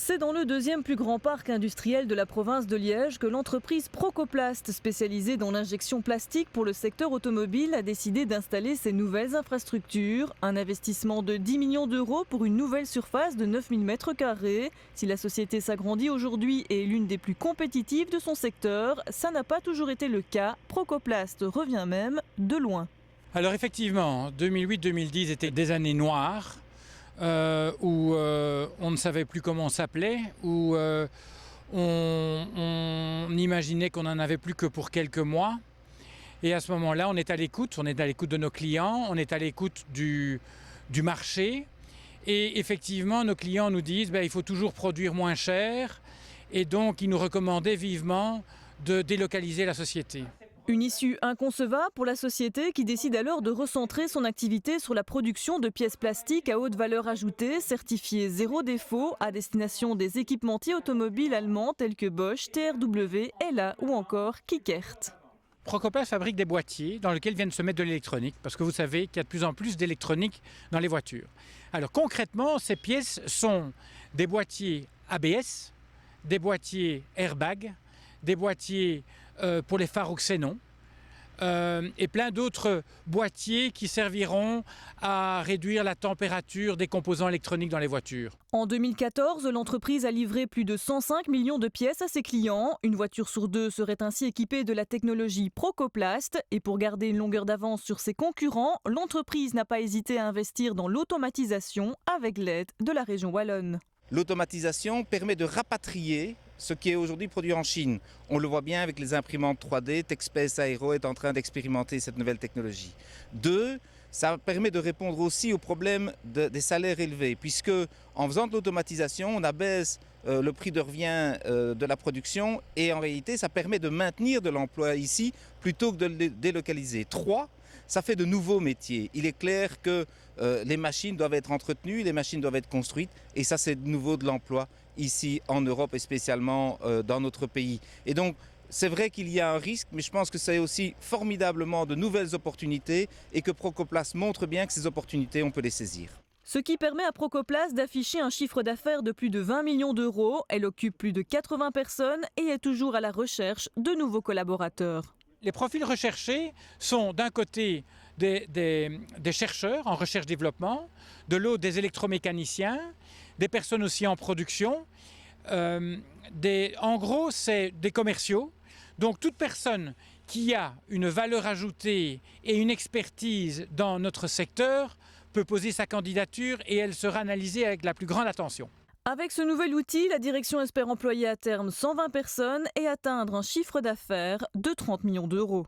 C'est dans le deuxième plus grand parc industriel de la province de Liège que l'entreprise Procoplast, spécialisée dans l'injection plastique pour le secteur automobile, a décidé d'installer ses nouvelles infrastructures. Un investissement de 10 millions d'euros pour une nouvelle surface de 9000 m². Si la société s'agrandit aujourd'hui et est l'une des plus compétitives de son secteur, ça n'a pas toujours été le cas. Procoplast revient même de loin. Alors effectivement, 2008-2010 étaient des années noires. Où on ne savait plus comment on s'appelait, où on imaginait qu'on n'en avait plus que pour quelques mois. Et à ce moment-là, on est à l'écoute de nos clients, on est à l'écoute du marché. Et effectivement, nos clients nous disent il faut toujours produire moins cher. Et donc, ils nous recommandaient vivement de délocaliser la société. Une issue inconcevable pour la société qui décide alors de recentrer son activité sur la production de pièces plastiques à haute valeur ajoutée, certifiées zéro défaut, à destination des équipementiers automobiles allemands tels que Bosch, TRW, Ella ou encore Kickert. Procoplast fabrique des boîtiers dans lesquels viennent se mettre de l'électronique, parce que vous savez qu'il y a de plus en plus d'électronique dans les voitures. Alors concrètement, ces pièces sont des boîtiers ABS, des boîtiers airbag, des boîtiers pour les phares au xénon et plein d'autres boîtiers qui serviront à réduire la température des composants électroniques dans les voitures. En 2014, l'entreprise a livré plus de 105 millions de pièces à ses clients. Une voiture sur deux serait ainsi équipée de la technologie Procoplast. Et pour garder une longueur d'avance sur ses concurrents, l'entreprise n'a pas hésité à investir dans l'automatisation avec l'aide de la région wallonne. L'automatisation permet de rapatrier ce qui est aujourd'hui produit en Chine. On le voit bien avec les imprimantes 3D. Techspace Aero est en train d'expérimenter cette nouvelle technologie. 2, ça permet de répondre aussi au problème des salaires élevés, puisque en faisant de l'automatisation, on abaisse le prix de revient de la production et en réalité, ça permet de maintenir de l'emploi ici plutôt que de le délocaliser. 3, ça fait de nouveaux métiers. Il est clair que les machines doivent être entretenues, les machines doivent être construites et ça c'est de nouveau de l'emploi ici en Europe et spécialement dans notre pays. Et donc c'est vrai qu'il y a un risque, mais je pense que c'est aussi formidablement de nouvelles opportunités et que Procoplast montre bien que ces opportunités, on peut les saisir. Ce qui permet à Procoplast d'afficher un chiffre d'affaires de plus de 20 millions d'euros. Elle occupe plus de 80 personnes et est toujours à la recherche de nouveaux collaborateurs. Les profils recherchés sont d'un côté des chercheurs en recherche-développement, de l'autre des électromécaniciens, des personnes aussi en production. En gros, c'est des commerciaux. Donc toute personne qui a une valeur ajoutée et une expertise dans notre secteur peut poser sa candidature et elle sera analysée avec la plus grande attention. Avec ce nouvel outil, la direction espère employer à terme 120 personnes et atteindre un chiffre d'affaires de 30 millions d'euros.